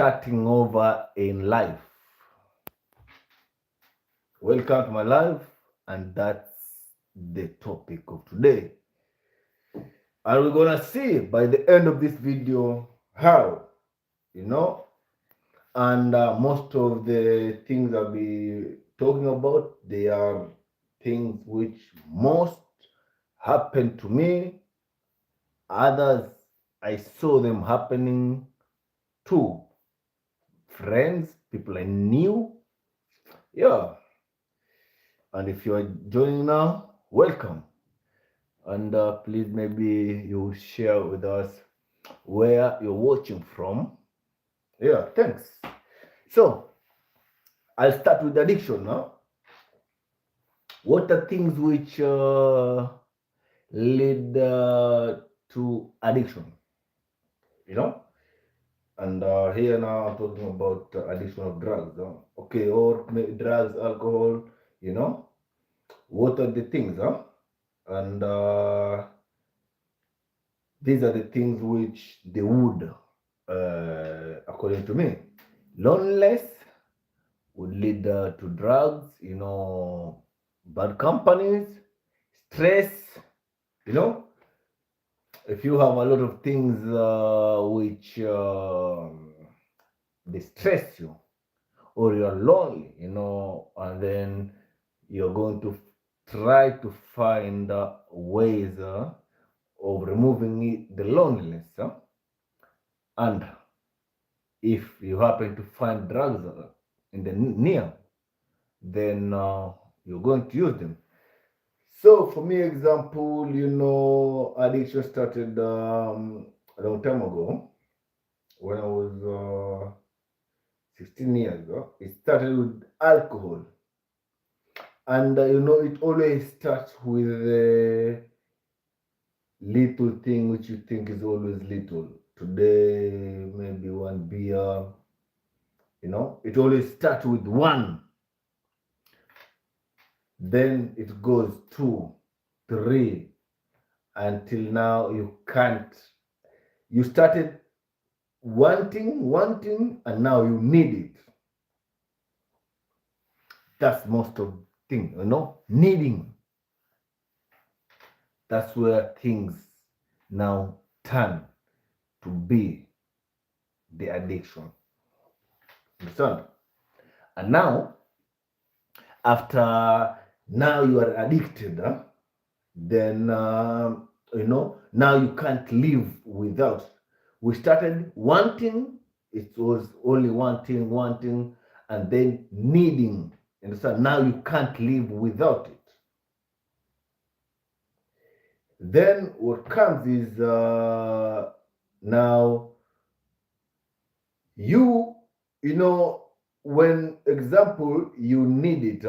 starting over in life. Welcome to my life, and that's the topic of today. And we're gonna see by the end of this video how, you know, and most of the things I'll be talking about, they are things which most happened to me, others I saw them happening to friends, people I knew. Yeah, and if you are joining now, welcome. And please, maybe you share with us where you're watching from. Yeah, thanks. So, I'll start with addiction now. What are things which lead to addiction? You know? And here now I'm talking about addiction of drugs. Okay, or drugs, alcohol, you know? What are the things? And these are the things which they would, according to me, loneliness would lead to drugs, bad companies, stress, you know. If you have a lot of things which they stress you, or you're lonely, and then you're going to try to find ways of removing the loneliness. And if you happen to find drugs in the near, then you're going to use them. So for me, example, addiction started a long time ago when I was 16 years ago. It started with alcohol. And, it always starts with a little thing which you think is always little. Today, maybe one beer, it always starts with one. Then it goes 2, 3, until now you can't. You started wanting, and now you need it. That's most of things, needing. That's where things now turn to be the addiction. Understand? And now, after now you are addicted, then now you can't live without. We started wanting, it was only wanting, and then needing. Understand? Now you can't live without it. Then what comes is now when example you need it,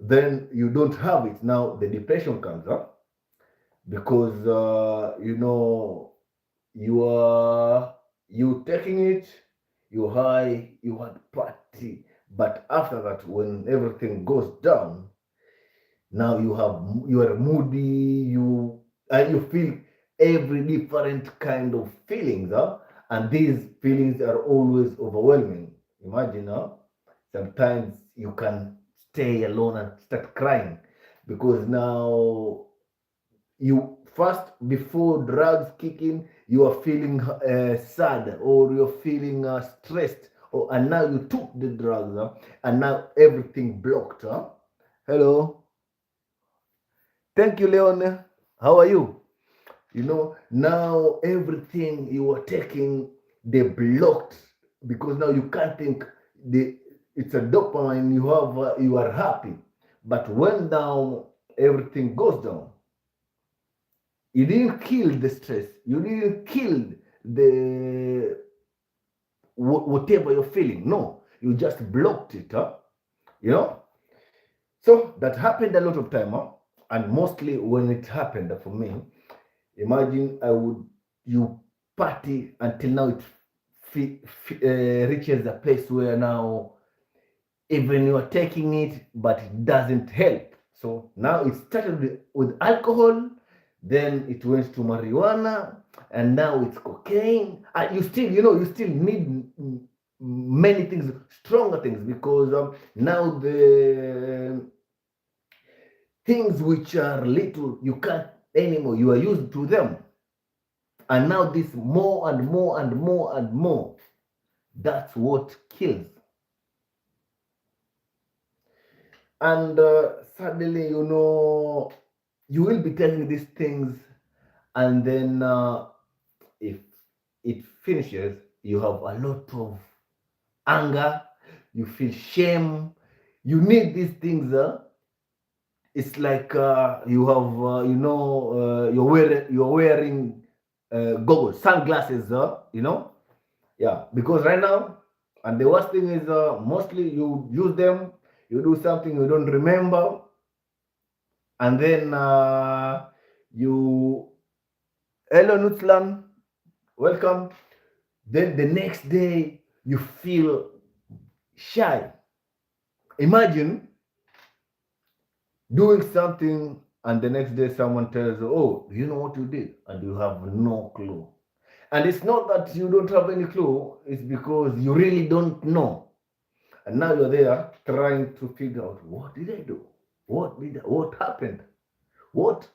then you don't have it. Now the depression comes up because you taking it, you high, you want party, but after that, when everything goes down, now you are moody, you feel every different kind of feelings, and these feelings are always overwhelming. Imagine, sometimes you can stay alone and start crying because now you first, before drugs kick in, you are feeling sad, or you're feeling stressed, and now you took the drugs, and now everything blocked. Hello, thank you, Leon. How are you? Now everything you are taking, they blocked, because now you can't think. It's a dopamine. You are happy, but when now everything goes down, you didn't kill the stress. You didn't kill the whatever you're feeling. No, you just blocked it. So that happened a lot of time, and mostly when it happened for me, imagine you party until now it reaches a place where now even you are taking it, but it doesn't help. So now it started with alcohol, then it went to marijuana, and now it's cocaine. And you still, you still need many things, stronger things, because now the things which are little, you can't anymore. You are used to them. And now this more and more and more and more, that's what kills. And suddenly, you will be telling these things, and then if it finishes, you have a lot of anger, you feel shame, you need these things. It's like you have, you're wearing goggles, sunglasses, yeah, because right now, and the worst thing is mostly you use them, you do something you don't remember, and then you, hello Nutslan, welcome. Then the next day you feel shy. Imagine doing something and the next day someone tells you, oh, you know what you did? And you have no clue. And it's not that you don't have any clue, it's because you really don't know. And now you're there trying to figure out, what did I do? What happened? What?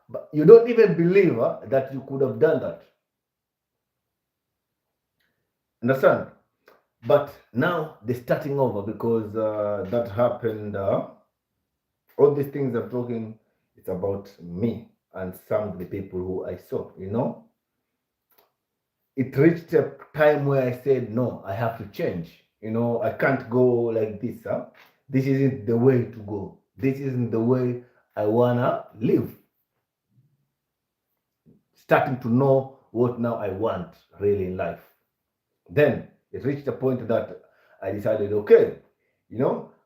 But you don't even believe that you could have done that. Understand? But now they're starting over because that happened. All these things I'm talking, it's about me and some of the people who I saw, It reached a time where I said, no, I have to change. I can't go like this. This isn't the way to go. This isn't the way I wanna live. Starting to know what now I want really in life. Then it reached a point that I decided, okay,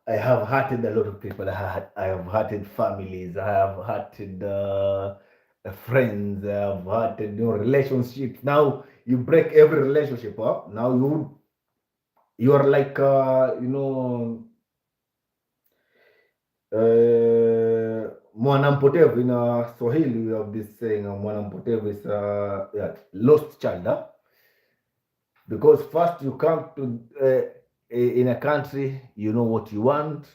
I have hurted a lot of people. I have hurted families. I have hurted friends. I have hurted relationships. Now you break every relationship up. Now you are like mwanampotevu in Swahili. We have this saying, mwanampotevu is lost child. Because first you come to in a country, you know what you want,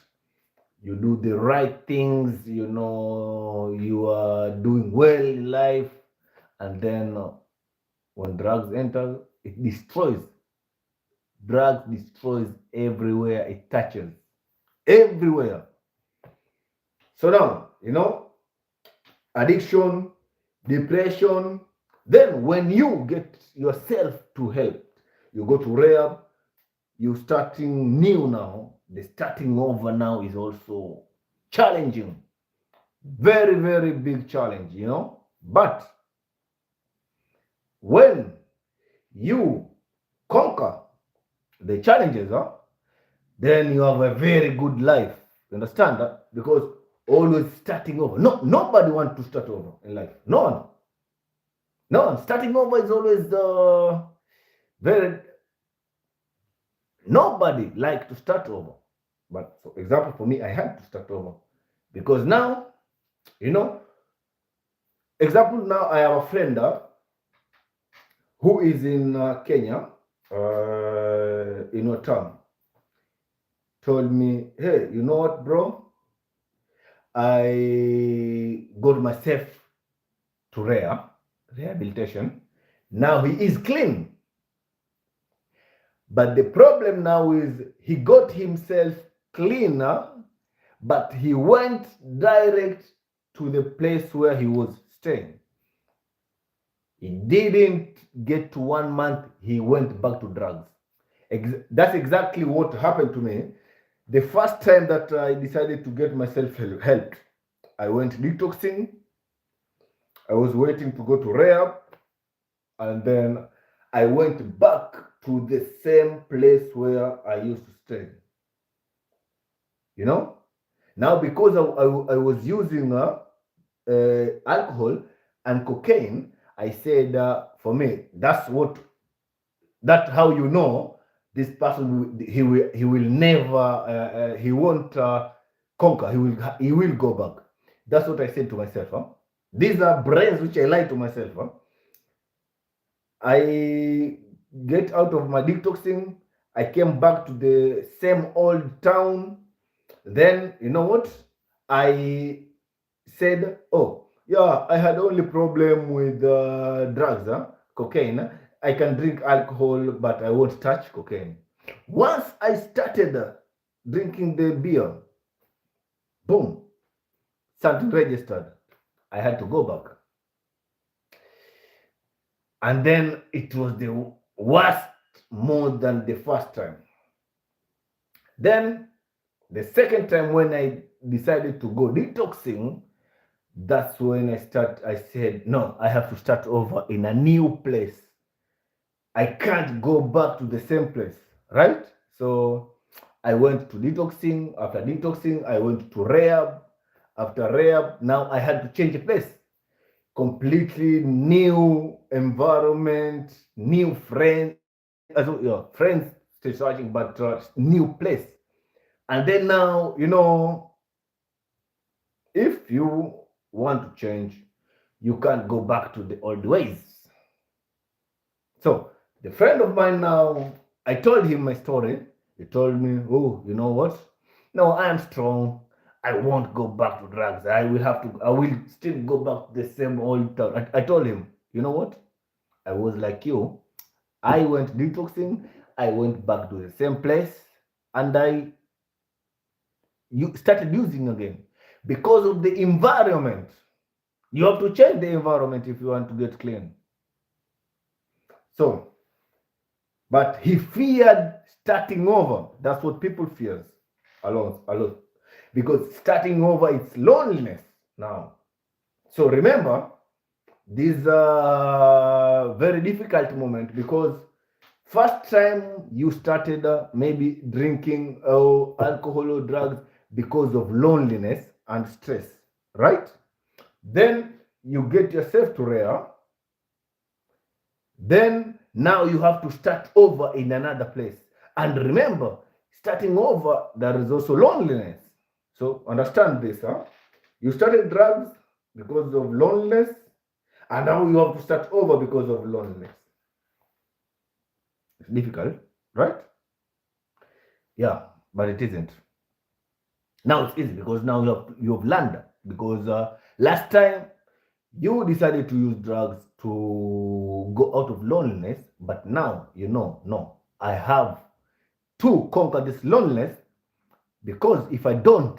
you do the right things, you are doing well in life, and then when drugs enter, it destroys. Drugs destroys everywhere it touches, everywhere. So now, addiction, depression. Then when you get yourself to help, you go to rehab, you starting new now. The starting over now is also challenging. Very, very big challenge, But when you conquer the challenges, then you have a very good life. You understand that? Because always starting over. No, nobody wants to start over in life. No one. No one. Starting over is always very. Nobody like to start over. But for example, for me, I had to start over. Because now, example, now I have a friend who is in Kenya, in a town, told me, hey, you know what, bro? I got myself to rehabilitation. Now he is clean. But the problem now is he got himself cleaner, but he went direct to the place where he was staying. He didn't get to 1 month, he went back to drugs. That's exactly what happened to me. The first time that I decided to get myself helped, I went detoxing. I was waiting to go to rehab, and then I went back to the same place where I used to stay. Now because I was using alcohol and cocaine, I said, for me, that's how you know this person, he will never, he won't conquer, he will go back. That's what I said to myself. These are brains which I lie to myself. I get out of my detoxing. I came back to the same old town. Then, you know what? I said, oh, yeah, I had only problem with drugs, cocaine. I can drink alcohol, but I won't touch cocaine. Once I started drinking the beer, boom, something registered. I had to go back. And then it was the worst more than the first time. Then the second time when I decided to go detoxing, that's when I said, no, I have to start over in a new place. I can't go back to the same place, right? So I went to detoxing. After detoxing, I went to rehab. After rehab, now I had to change a place. Completely new environment, new friends, friends still searching, but new place. And then now, if you want to change, you can't go back to the old ways. So the friend of mine now, I told him my story. He told me, oh, you know what? No, I am strong. I won't go back to drugs. I will still go back to the same old town. I told him, you know what? I was like you. I went detoxing. I went back to the same place, and you started using again because of the environment. You have to change the environment if you want to get clean. So, but he feared starting over. That's what people fears a lot. Because starting over, it's loneliness now. So remember, this is a very difficult moment because first time you started maybe drinking alcohol or drugs because of loneliness and stress, right? Then you get yourself to rehab. Then now you have to start over in another place. And remember, starting over, there is also loneliness. So understand this, huh? You started drugs because of loneliness, and now you have to start over because of loneliness. It's difficult, right? Yeah, but it isn't. Now it's easy because now you have learned. Because last time you decided to use drugs to go out of loneliness, but now you know, no, I have to conquer this loneliness because if I don't,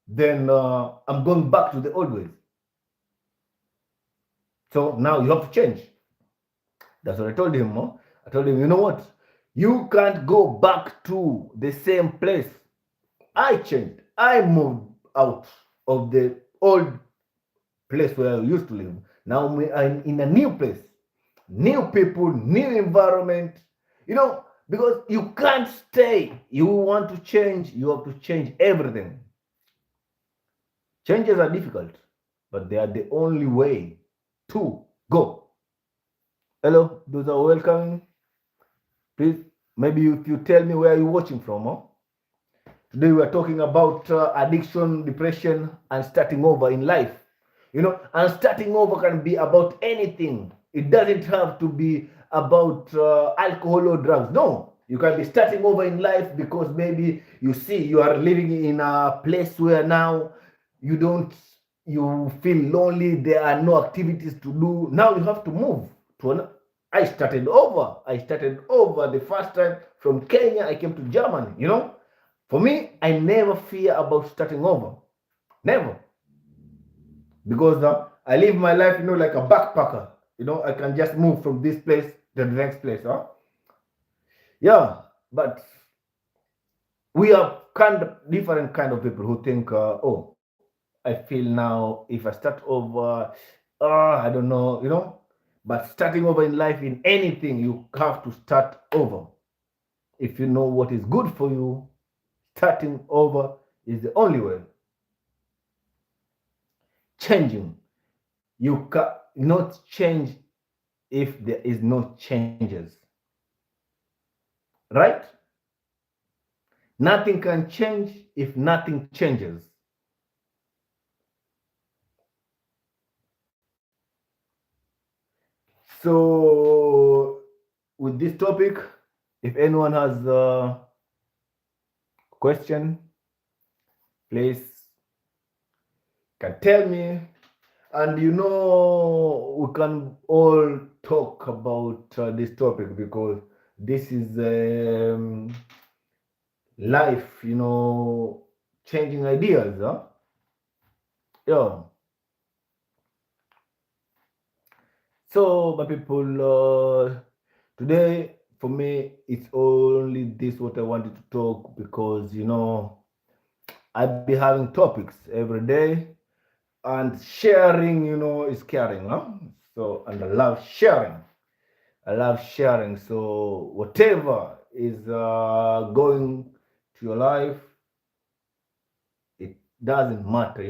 then I'm going back to the old ways. So now you have to change. That's what I told him. Huh? I told him, you know what? You can't go back to the same place. I changed. I moved out of the old place where I used to live. Now I'm in a new place, new people, new environment. Because you can't stay. You want to change, you have to change everything. Changes are difficult, but they are the only way to go. Hello, those are welcoming. Please, maybe if you tell me where you're watching from. Huh? Today we are talking about addiction, depression, and starting over in life. And starting over can be about anything. It doesn't have to be about alcohol or drugs. No, you can be starting over in life because maybe you see you are living in a place where now you feel lonely. There are no activities to do. Now you have to move to an. I started over the first time from Kenya. I came to Germany. For me, I never fear about starting over. Never. Because I live my life, like a backpacker. I can just move from this place to the next place. Huh? Yeah, but we are different kind of people who think, oh, I feel now if I start over, I don't know, But starting over in life, in anything, you have to start over. If you know what is good for you, starting over is the only way. Changing. You cannot change if there is no changes. Right? Nothing can change if nothing changes. So with this topic, if anyone has a question, please can tell me. And we can all talk about this topic because this is life, changing ideas, huh? Yeah. So, my people, today for me, it's only this what I wanted to talk because I be having topics every day and sharing, is caring, huh? So, and I love sharing. I love sharing. So, whatever is going to your life, it doesn't matter,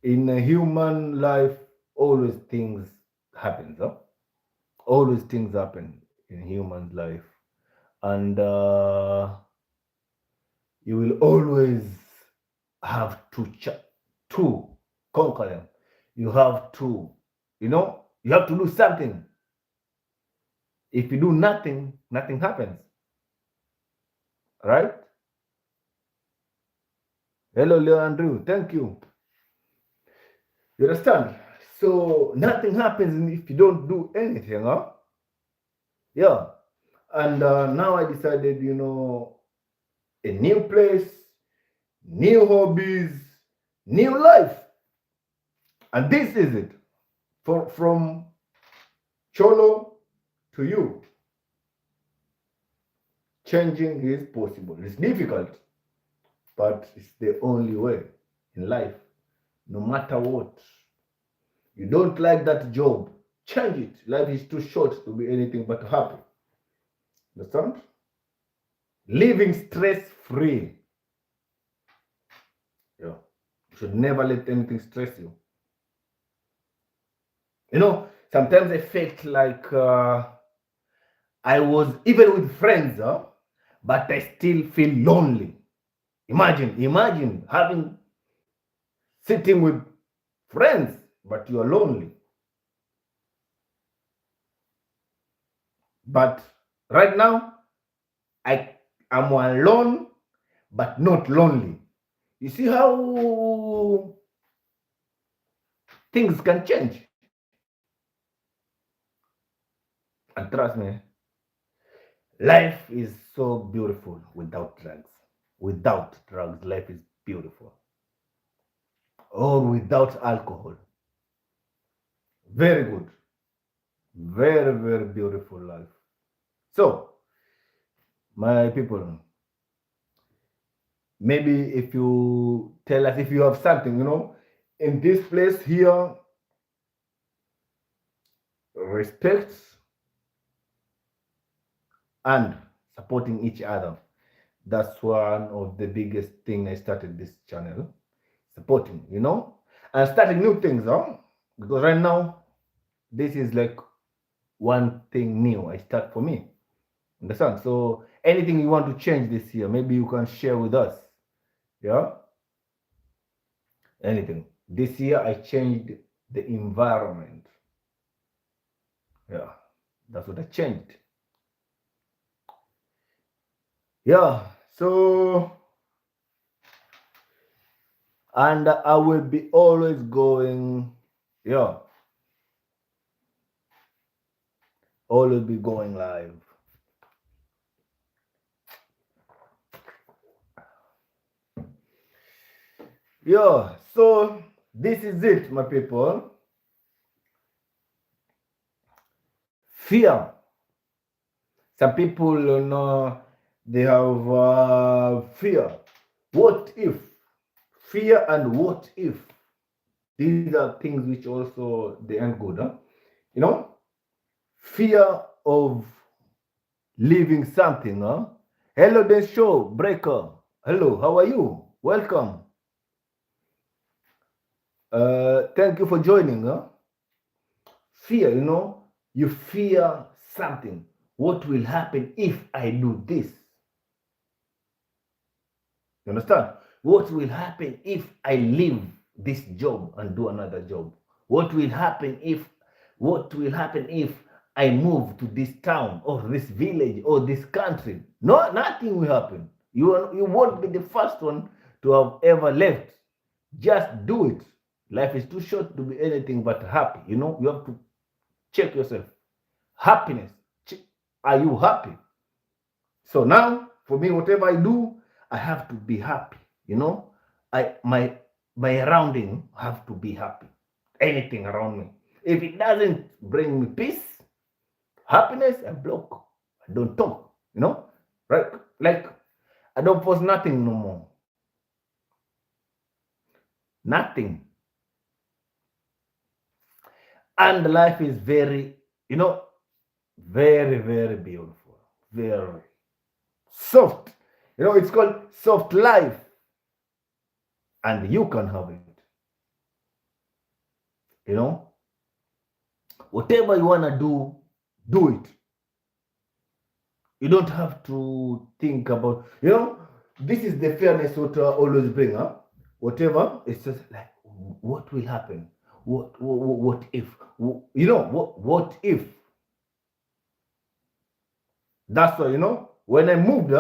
In a human life, always things happen, huh? Always things happen in human life, and you will always have to conquer them. You have to, you have to do something. If you do nothing, nothing happens. Right? Hello, Leo Andrew. Thank you. You understand? So nothing happens if you don't do anything, huh? Yeah. And now I decided, a new place, new hobbies, new life. And this is it. From Cholo to you. Changing is possible. It's difficult, but it's the only way in life. No matter what. You don't like that job, change it. Life is too short to be anything but happy. Understand? Living stress free. Yeah. You should never let anything stress you. Sometimes I felt like I was even with friends, but I still feel lonely. Imagine having sitting with friends, but you are lonely. But right now, I am alone, but not lonely. You see how things can change. And trust me, life is so beautiful without drugs. Without drugs, life is beautiful. Or without alcohol. Very good. Very, very beautiful life. So, my people, maybe if you tell us if you have something, in this place here, respect and supporting each other. That's one of the biggest thing I started this channel. Supporting, and starting new things, huh? Because right now, this is like one thing new I start for me. Understand? So anything you want to change this year, maybe you can share with us. Yeah? Anything. This year I changed the environment. Yeah. That's what I changed. Yeah. So, and I will be always going, yeah. Always be going live. Yeah, so this is it, my people. Fear. Some people, they have fear. What if? Fear and what if? These are things which also they aren't good, huh? Fear of leaving something, huh? Hello, the show breaker. Hello, how are you? Welcome. Thank you for joining, huh? Fear, you fear something. What will happen if I do this? You understand? What will happen if I leave this job and do another job? What will happen if what will happen if I move to this town or this village or this country? No, nothing will happen. You won't be the first one to have ever left. Just do it. Life is too short to be anything but happy. You know, you have to check yourself. Happiness. Are you happy? So now, for me, whatever I do, I have to be happy. You know, my surrounding have to be happy. Anything around me. If it doesn't bring me peace, happiness, I block. I don't talk. You know, right? Like I don't post nothing no more. Nothing. And life is very, you know, very, very beautiful. Very soft. You know, it's called soft life. And you can have it. You know, whatever you want to do it. You don't have to think about, you know, this is the fairness what always bring, huh? Whatever, it's just like, what will happen? What if? You know, what if? That's why, you know, when I moved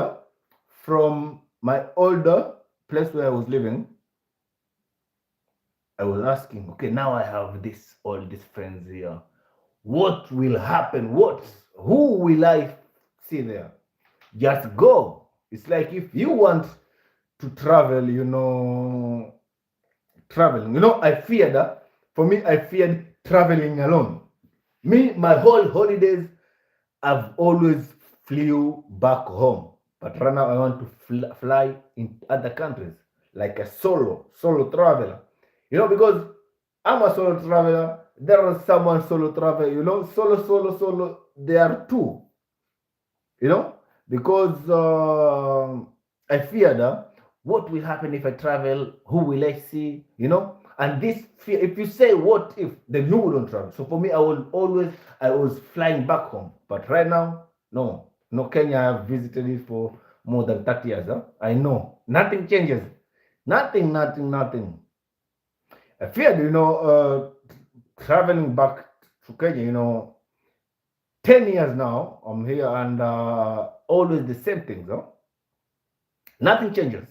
from my older place where I was living, I was asking, okay, now I have all these friends here. What will happen? Who will I see there? Just go. It's like if you want to travel, you know, traveling. You know, I feared that. For me, I feared traveling alone. Me, my whole holidays, I've always flew back home. But right now, I want to fly in other countries, like a solo traveler. You know, because I'm a solo traveler. There is someone solo traveler. You know, solo. There are two. You know, because I fear that what will happen if I travel? Who will I see? You know, and this fear. If you say what if, then you wouldn't travel. So for me, I was flying back home. But right now, no. Kenya. I have visited it for more than 30 years. Huh? I know nothing changes. Nothing. I feared, you know, traveling back to Kenya. You know, 10 years now, I'm here and always the same things. Huh? Nothing changes.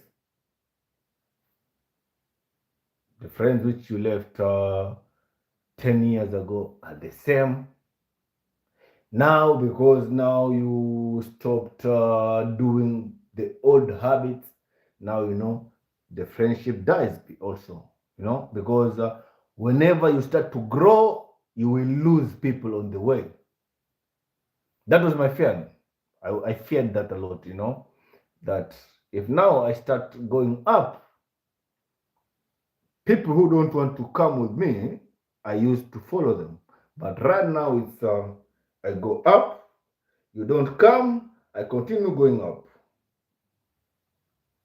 The friends which you left 10 years ago are the same. Now, because now you stopped doing the old habits, now, you know, the friendship dies also, you know, because whenever you start to grow, you will lose people on the way. That was my fear. I feared that a lot, you know, that if now I start going up, people who don't want to come with me, I used to follow them. But right now it's I go up, you don't come, I continue going up.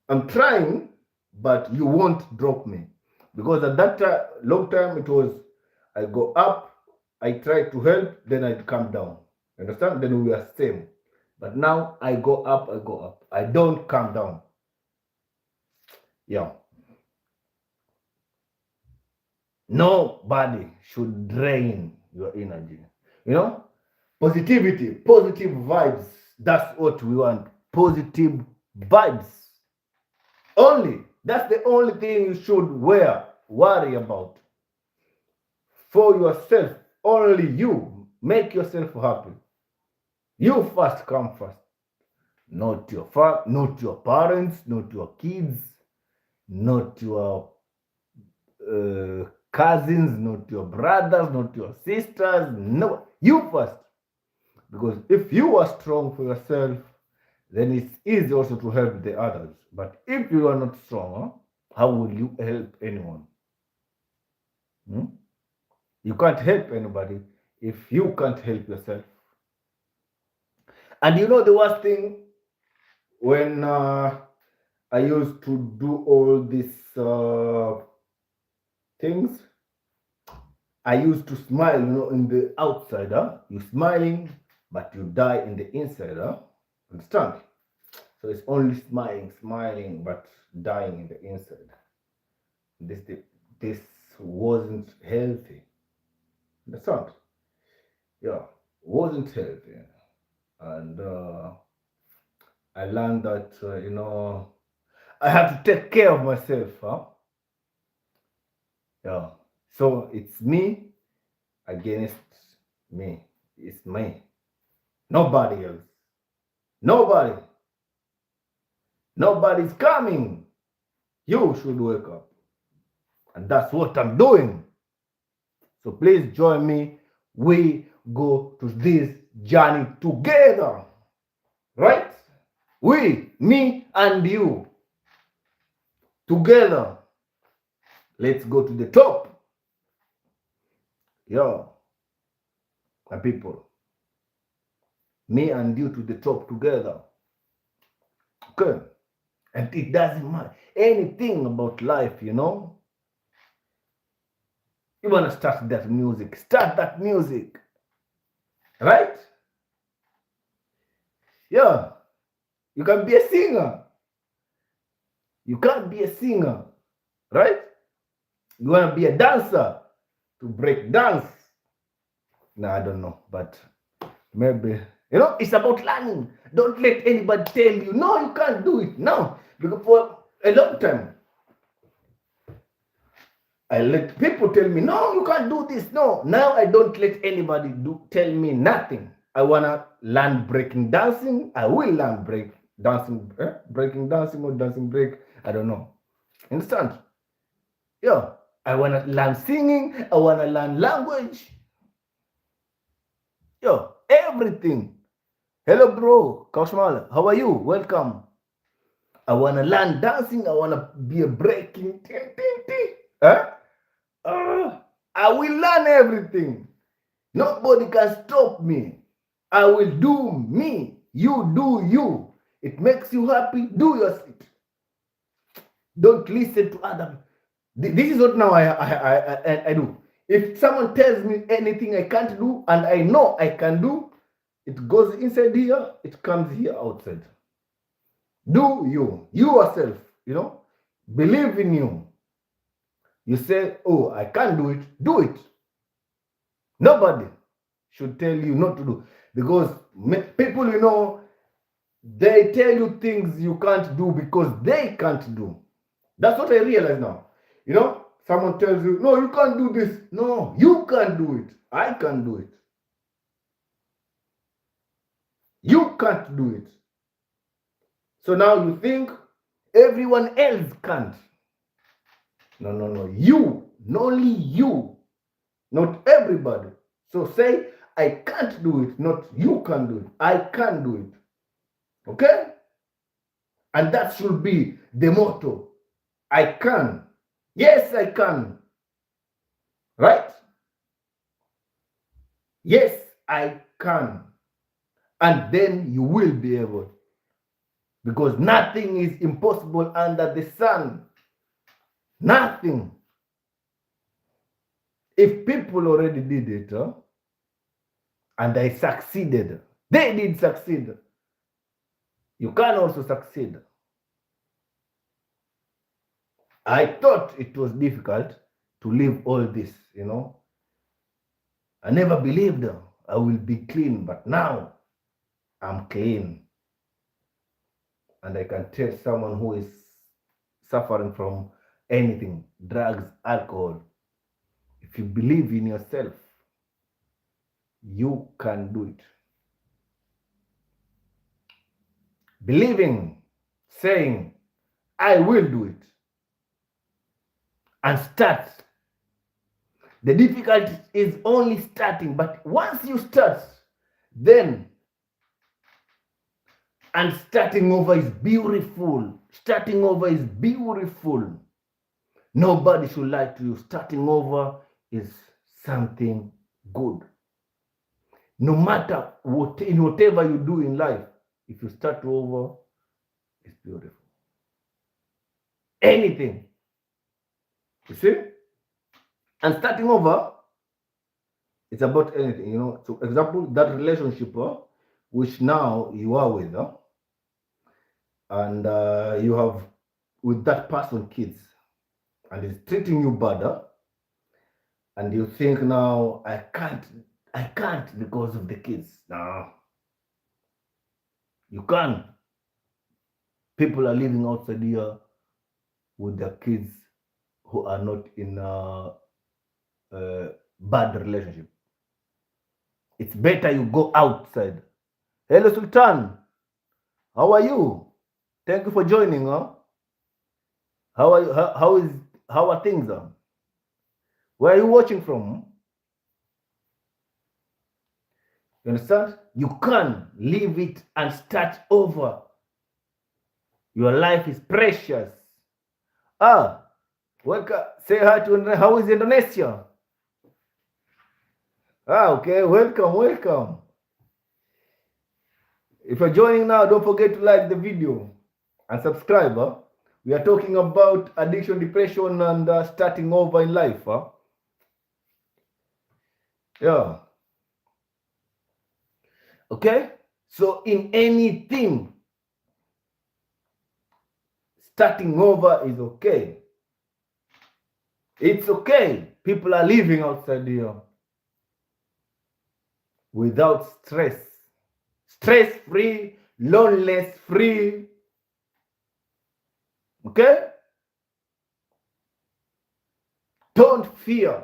I'm trying, but you won't drop me. Because at that long time it was I go up, I try to help, then I'd come down. Understand? Then we are same. But now I go up. I don't come down. Yeah. Nobody should drain your energy. You know? Positivity, positive vibes. That's what we want. Positive vibes. Only. That's the only thing you should worry about. For yourself. Only you. Make yourself happy. You first come first. Not your parents, not your kids, not your cousins, not your brothers, not your sisters. No, you first. Because if you are strong for yourself, then it's easy also to help the others. But if you are not strong, how will you help anyone? You can't help anybody if you can't help yourself. And you know the worst thing, when I used to do all these things, I used to smile, you know, in the outside. You're smiling, but you die in the inside. Understand? So it's only smiling, but dying in the inside. This wasn't healthy. Understand? Yeah, wasn't healthy. And I learned that, I have to take care of myself. Huh? Yeah. So it's me against me. It's me. Nobody else. Nobody. Nobody's coming. You should wake up. And that's what I'm doing. So please join me. We go to this journey together. Right? We, me and you. Together. Let's go to the top. Yo, my people. Me and you to the top together. Okay? And it doesn't matter anything about life, you know. You want to start that music. Start that music. Right? Yeah. You can be a singer. You can't be a singer. Right? You want to be a dancer to break dance. No, I don't know. But maybe, it's about learning. Don't let anybody tell you, no, you can't do it. No. Because for a long time, I let people tell me, no, you can't do this. No. Now I don't let anybody tell me nothing. I want to learn breaking dancing. I will learn breaking dancing or dancing break. I don't know. Understand? Yeah. I want to learn singing. I want to learn language. Yeah. Everything. Hello, bro. Kaushmal, how are you? Welcome. I want to learn dancing. I want to be a breaking. Huh? I will learn everything. Nobody can stop me. I will do me. You do you. It makes you happy. Do your shit. Don't listen to other. This is what now I do. If someone tells me anything I can't do and I know I can do, it goes inside here. It comes here outside. Do you yourself? Believe in you. You say, oh, I can't do it. Do it. Nobody should tell you not to do. Because people, they tell you things you can't do because they can't do. That's what I realize now. Someone tells you, no, you can't do this. No, you can't do it. I can do it. You can't do it. So now you think everyone else can't. No. You, only you, not everybody. So say, I can't do it, not you can do it. I can do it. Okay? And that should be the motto. I can. Yes, I can. Right? Yes, I can. And then you will be able. Because nothing is impossible under the sun. Nothing. If people already did it, and I succeeded, they did succeed. You can also succeed. I thought it was difficult to live all this, I never believed I will be clean, but now I'm clean. And I can tell someone who is suffering from anything, drugs, alcohol, if you believe in yourself, you can do it. Believing, saying, I will do it. And start. The difficulty is only starting, but once you start, then, and starting over is beautiful. Starting over is beautiful. Nobody should lie to you. Starting over is something good. No matter in whatever you do in life, if you start over, it's beautiful. Anything. You see? And starting over, it's about anything, So, example, that relationship, which now you are with, and you have with that person kids, and it's treating you better, and you think now, I I can't because of the kids. No. You can't. People are living outside here with their kids who are not in a bad relationship. It's better you go outside. Hello, Sultan. How are you? Thank you for joining. Huh? How are you? How are things? Where are you watching from? You understand? You can leave it and start over. Your life is precious. Welcome. Say hi to how is Indonesia? Okay. Welcome. If you're joining now, don't forget to like the video and subscribe. We are talking about addiction, depression, and starting over in life. Yeah. Okay? So in anything, starting over is okay. It's okay. People are living outside here without stress. Stress-free, loneliness-free. Okay? Don't fear.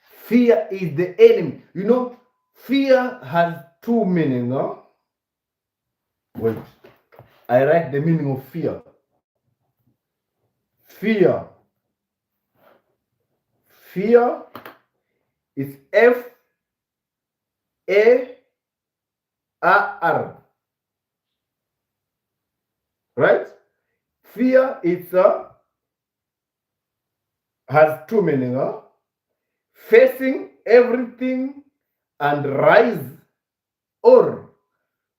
Fear is the enemy. You know, fear has two meanings. Huh? Wait. I write the meaning of fear. Fear. Fear is F-A-R. Right? Fear has two meanings. Huh? Facing everything and rise, or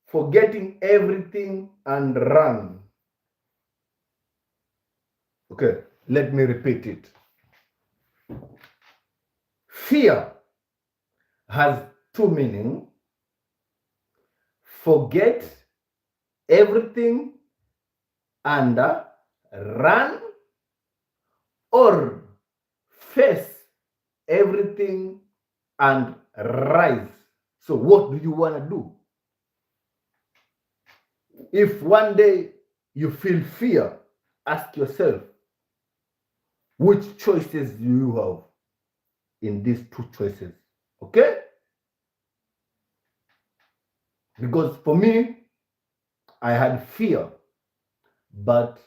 forgetting everything and run. Okay, let me repeat it. Fear has two meanings. Forget everything and run, or face everything and rise. So what do you want to do? If one day you feel fear, ask yourself, which choices do you have in these two choices? Okay? Because for me, I had fear, but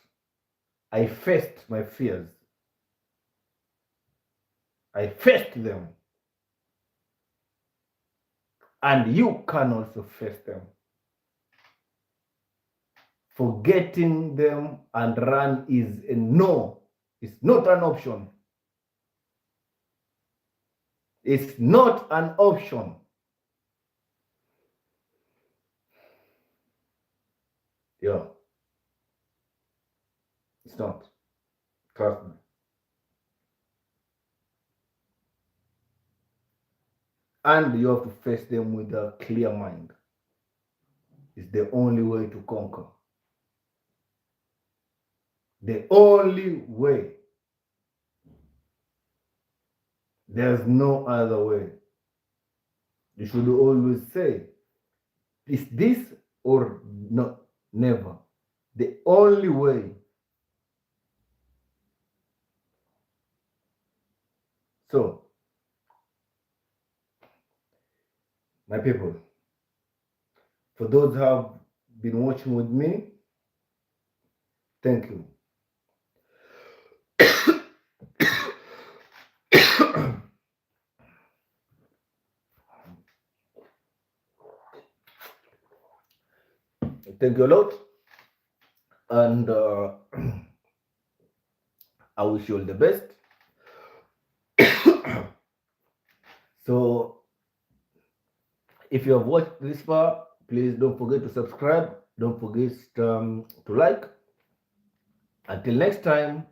I faced my fears. I faced them. And you can also face them. Forgetting them and run is a no. It's not an option. It's not an option. Yeah. It's not. Trust me. And you have to face them with a clear mind. It's the only way to conquer. The only way. There's no other way. You should always say, is this or no? Never. The only way. So, my people, for those who have been watching with me, thank you. Thank you a lot. And I wish you all the best. So, if you have watched this far, please don't forget to subscribe. Don't forget to like. Until next time.